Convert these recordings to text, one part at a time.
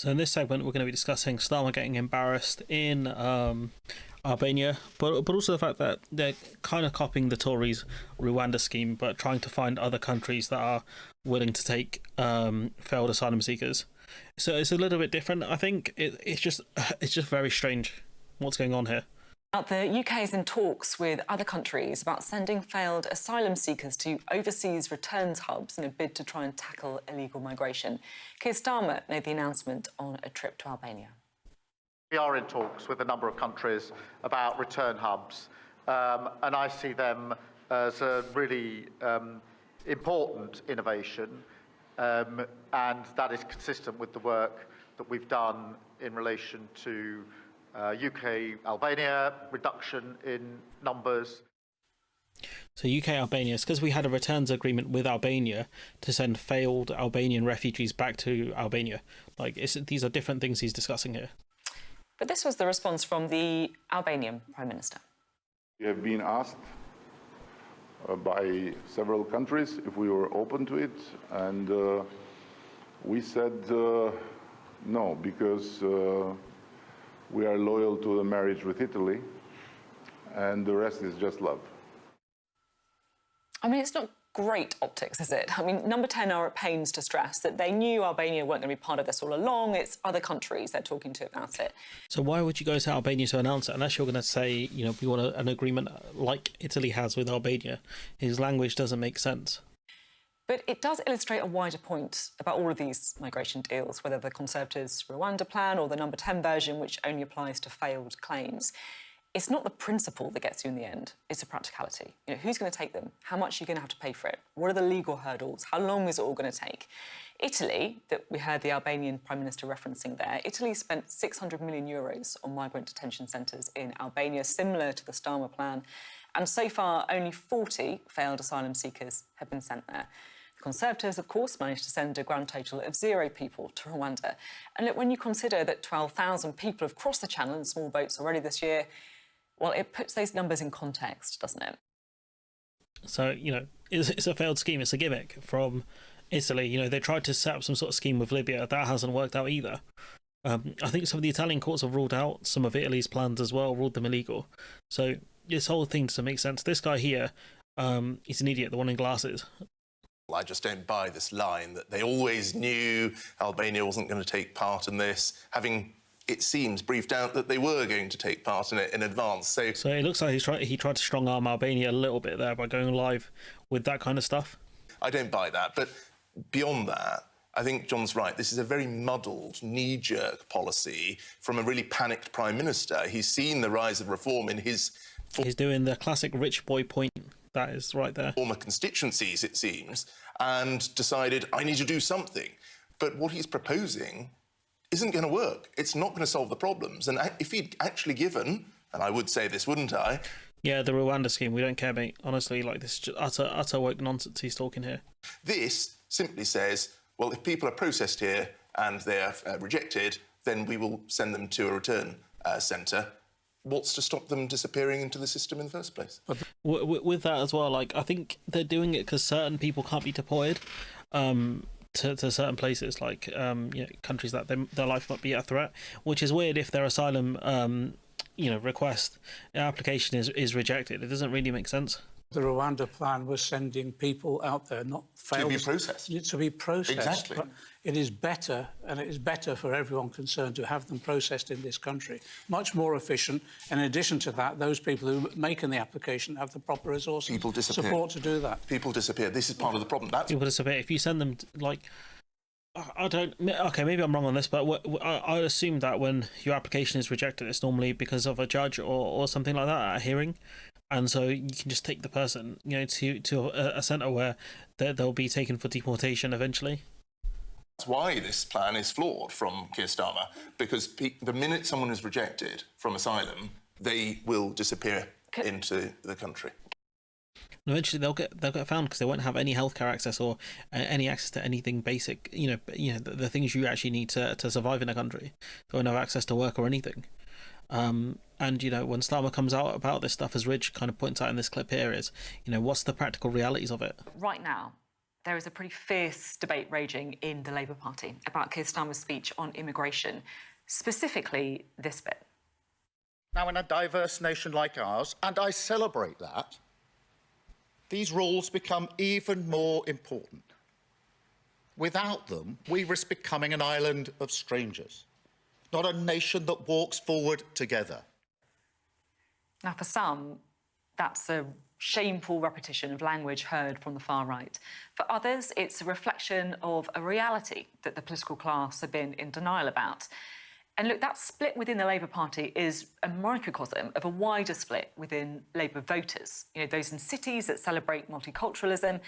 So in this segment, we're going to be discussing Starmer getting embarrassed in Albania, but also the fact that they're kind of copying the Tories' Rwanda scheme, but trying to find other countries that are willing to take failed asylum seekers. So it's a little bit different. I think it's just very strange what's going on here. The UK is in talks with other countries about sending failed asylum seekers to overseas returns hubs in a bid to try and tackle illegal migration. Keir Starmer made the announcement on a trip to Albania. We are in talks with a number of countries about return hubs, and I see them as a really important innovation, and that is consistent with the work that we've done in relation to UK-Albania reduction in numbers. So UK-Albania, it's because we had a returns agreement with Albania to send failed Albanian refugees back to Albania. These are different things he's discussing here. But this was the response from the Albanian Prime Minister. We have been asked by several countries if we were open to it, and we said no, because we are loyal to the marriage with Italy, and the rest is just love. I mean, it's not great optics, is it? I mean, Number 10 are at pains to stress that they knew Albania weren't going to be part of this all along. It's other countries they're talking to about it. So why would you go to Albania to announce it unless you're going to say, we want an agreement like Italy has with Albania? His language doesn't make sense. But it does illustrate a wider point about all of these migration deals, whether the Conservatives' Rwanda plan or the Number 10 version, which only applies to failed claims. It's not the principle that gets you in the end, it's the practicality. Who's going to take them? How much are you going to have to pay for it? What are the legal hurdles? How long is it all going to take? Italy, that we heard the Albanian Prime Minister referencing there, Italy spent €600 million on migrant detention centres in Albania, similar to the Starmer plan. And so far, only 40 failed asylum seekers have been sent there. The Conservatives, of course, managed to send a grand total of 0 people to Rwanda. And look, when you consider that 12,000 people have crossed the channel in small boats already this year, well, it puts those numbers in context, doesn't it? So, it's a failed scheme. It's a gimmick from Italy. They tried to set up some sort of scheme with Libya. That hasn't worked out either. I think some of the Italian courts have ruled out some of Italy's plans as well, ruled them illegal. So this whole thing doesn't make sense. This guy here, he's an idiot, the one in glasses. I just don't buy this line that they always knew Albania wasn't going to take part in this, having, it seems, briefed out that they were going to take part in it in advance. So it looks like he tried to strong-arm Albania a little bit there by going live with that kind of stuff. I don't buy that. But beyond that, I think John's right. This is a very muddled, knee-jerk policy from a really panicked Prime Minister. He's seen the rise of reform in his... He's doing the classic rich boy point. That is right there. Former constituencies, it seems, and decided, I need to do something. But what he's proposing isn't going to work. It's not going to solve the problems. And if he'd actually given, and I would say this, wouldn't I? Yeah, the Rwanda scheme, we don't care, mate. Honestly, this is just utter woke nonsense he's talking here. This simply says, well, if people are processed here and they're rejected, then we will send them to a return centre. What's to stop them disappearing into the system in the first place? With that as well, I think they're doing it because certain people can't be deployed to certain places, countries that their life might be at threat, which is weird if their asylum request application is rejected. It doesn't really make sense. The Rwanda plan was sending people out there, not failed... To be processed. To be processed. Exactly. But it is better, and it is better for everyone concerned to have them processed in this country. Much more efficient. And in addition to that, those people who make the application have the proper resources, support to do that. People disappear. This is part of the problem. People disappear. If you send them, I don't... OK, maybe I'm wrong on this, but I assume that when your application is rejected, it's normally because of a judge or something like that at a hearing. And so you can just take the person, to a centre where they'll be taken for deportation eventually. That's why this plan is flawed from Keir Starmer, because the minute someone is rejected from asylum, they will disappear into the country. And eventually they'll get found because they won't have any healthcare access or any access to anything basic. The things you actually need to survive in a country. They won't have access to work or anything. And when Starmer comes out about this stuff, as Ridge kind of points out in this clip here, is what's the practical realities of it? Right now, There is a pretty fierce debate raging in the Labour Party about Keir Starmer's speech on immigration, specifically this bit. Now, in a diverse nation like ours, and I celebrate that, these rules become even more important. Without them, we risk becoming an island of strangers, not a nation that walks forward together. Now, for some, that's a shameful repetition of language heard from the far right. For others, it's a reflection of a reality that the political class have been in denial about. And look, that split within the Labour Party is a microcosm of a wider split within Labour voters. You know, those in cities that celebrate multiculturalism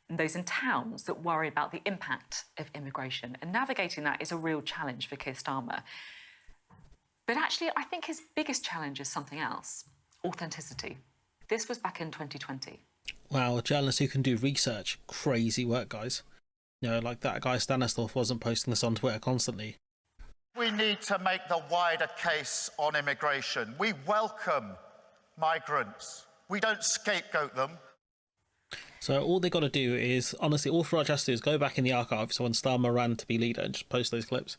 and those in towns that worry about the impact of immigration. And navigating that is a real challenge for Keir Starmer. But actually, I think his biggest challenge is something else: authenticity. This was back in 2020. Wow, a journalist who can do research. Crazy work, guys. You know, like that guy Stanisław wasn't posting this on Twitter constantly. We need to make the wider case on immigration. We welcome migrants. We don't scapegoat them. So all they got to do is, honestly, all Farage has to do is go back in the archives when Starmer ran to be leader and just post those clips.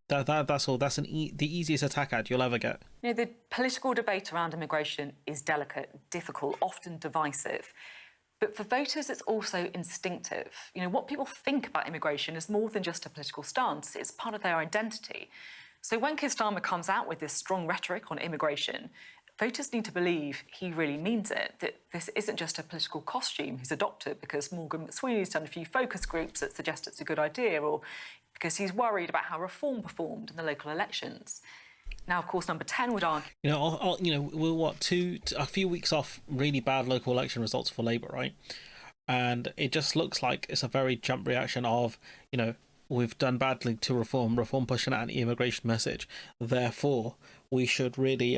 That's all. That's the easiest attack ad you'll ever get. You know, the political debate around immigration is delicate, difficult, often divisive. But for voters, it's also instinctive. You know, what people think about immigration is more than just a political stance. It's part of their identity. So when Keir Starmer comes out with this strong rhetoric on immigration, voters need to believe he really means it, that this isn't just a political costume he's adopted because Morgan McSweeney's done a few focus groups that suggest it's a good idea, or because he's worried about how Reform performed in the local elections. Now, of course, number 10 would argue... We're a few weeks off really bad local election results for Labour, right? And it just looks like it's a very jump reaction of, you know, we've done badly to Reform pushing an anti-immigration message. Therefore, we should really,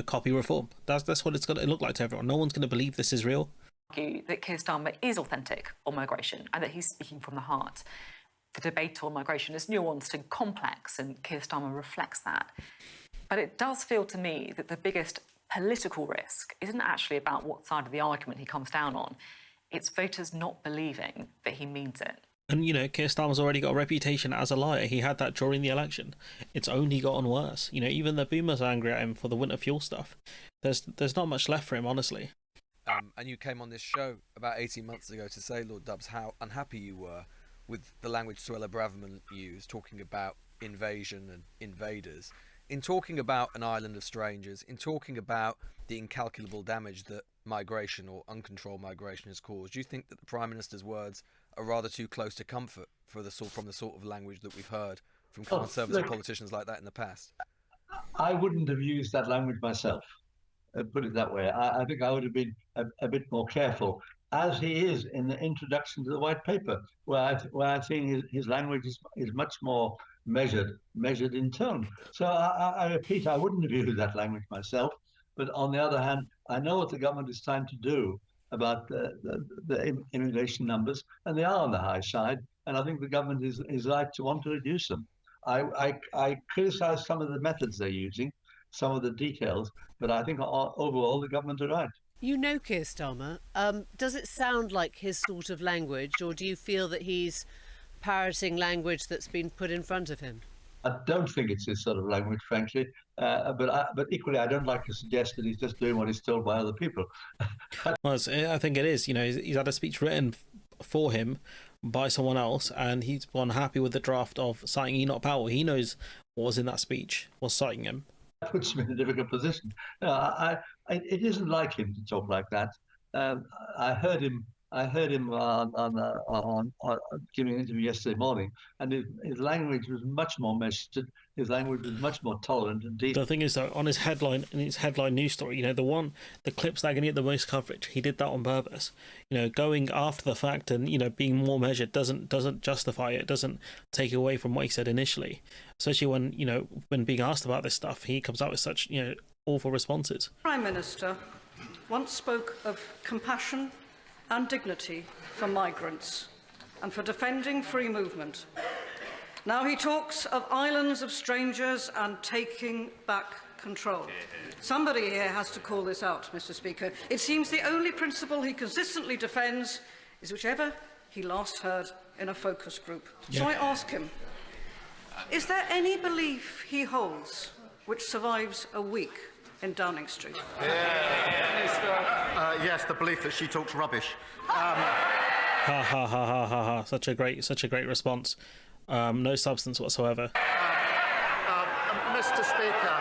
copy Reform. That's what it's going to look like to everyone. No one's going to believe this is real. That Keir Starmer is authentic on migration and that he's speaking from the heart. The debate on migration is nuanced and complex, and Keir Starmer reflects that. But it does feel to me that the biggest political risk isn't actually about what side of the argument he comes down on. It's voters not believing that he means it. And, you know, Keir Starmer's already got a reputation as a liar. He had that during the election. It's only gotten worse. You know, even the boomers are angry at him for the winter fuel stuff. There's not much left for him, honestly. And you came on this show about 18 months ago to say, Lord Dubs, how unhappy you were with the language Suella Braverman used, talking about invasion and invaders. In talking about an island of strangers, in talking about the incalculable damage that migration or uncontrolled migration has caused, do you think that the Prime Minister's words are rather too close to comfort from the sort of language that we've heard from Conservative politicians like that in the past? I wouldn't have used that language myself, put it that way. I think I would have been a bit more careful, as he is in the introduction to the White Paper, where I think his language is much more measured in tone. So I repeat, I wouldn't have used that language myself. But on the other hand, I know what the government is trying to do about the immigration numbers, and they are on the high side. And I think the government is right to want to reduce them. I criticise some of the methods they're using, some of the details, but I think overall the government are right. You know Keir Starmer. Does it sound like his sort of language, or do you feel that he's parroting language that's been put in front of him? I don't think it's his sort of language, frankly. But equally, I don't like to suggest that he's just doing what he's told by other people. Well, I think it is. You know, he's had a speech written for him by someone else, and he's unhappy with the draft of citing Enoch Powell. He knows what was in that speech was citing him. That puts him in a difficult position. It isn't like him to talk like that. I heard him on giving an interview yesterday morning, and his language was much more measured. His language was much more tolerant and deep. The thing is, though, on his headline news story, you know, the clips that are going to get the most coverage, he did that on purpose. You know, going after the fact and, you know, being more measured doesn't justify it. Doesn't take away from what he said initially. Especially when, you know, when being asked about this stuff, he comes out with such, you know, awful responses. Prime Minister once spoke of compassion and dignity for migrants and for defending free movement. Now he talks of islands of strangers and taking back control. Somebody here has to call this out, Mr. Speaker. It seems the only principle he consistently defends is whichever he last heard in a focus group. So I ask him, is there any belief he holds which survives a week in Downing Street? Yes, the belief that she talks rubbish. Ha ha ha ha ha ha! Such a great response. No substance whatsoever. Mr. Speaker.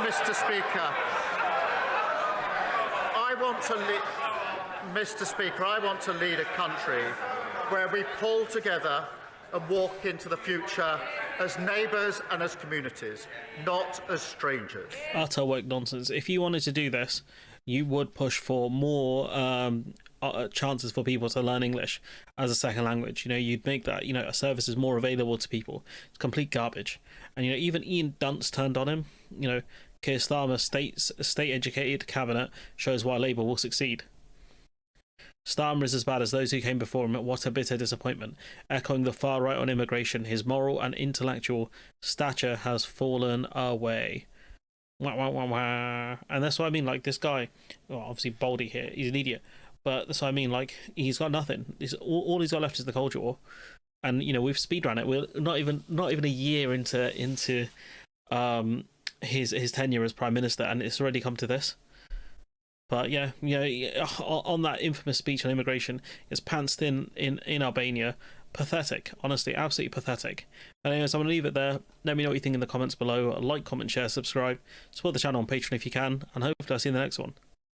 Mr. Speaker. Mr. Speaker, I want to lead a country where we pull together and walk into the future as neighbours and as communities, not as strangers. Utter woke nonsense. If you wanted to do this, you would push for more chances for people to learn English as a second language. You know, you'd make that, you know, a service is more available to people. It's complete garbage. And, you know, even Ian Dunt's turned on him. You know, Keir Starmer's state-educated cabinet shows why Labour will succeed. Starmer is as bad as those who came before him. What a bitter disappointment. Echoing the far right on immigration, his moral and intellectual stature has fallen away. Wah, wah, wah, wah. And that's what I mean, like, this guy, well, obviously Baldy here, he's an idiot, but that's what I mean, like, he's got nothing. All he's got left is the culture war. And, you know, we've speedrun it. We're not even a year into his tenure as Prime Minister, and it's already come to this. But yeah, you know, on that infamous speech on immigration, it's pants thin in Albania. Pathetic, honestly, absolutely pathetic. But anyways, I'm going to leave it there. Let me know what you think in the comments below. Like, comment, share, subscribe. Support the channel on Patreon if you can, and hopefully I'll see you in the next one.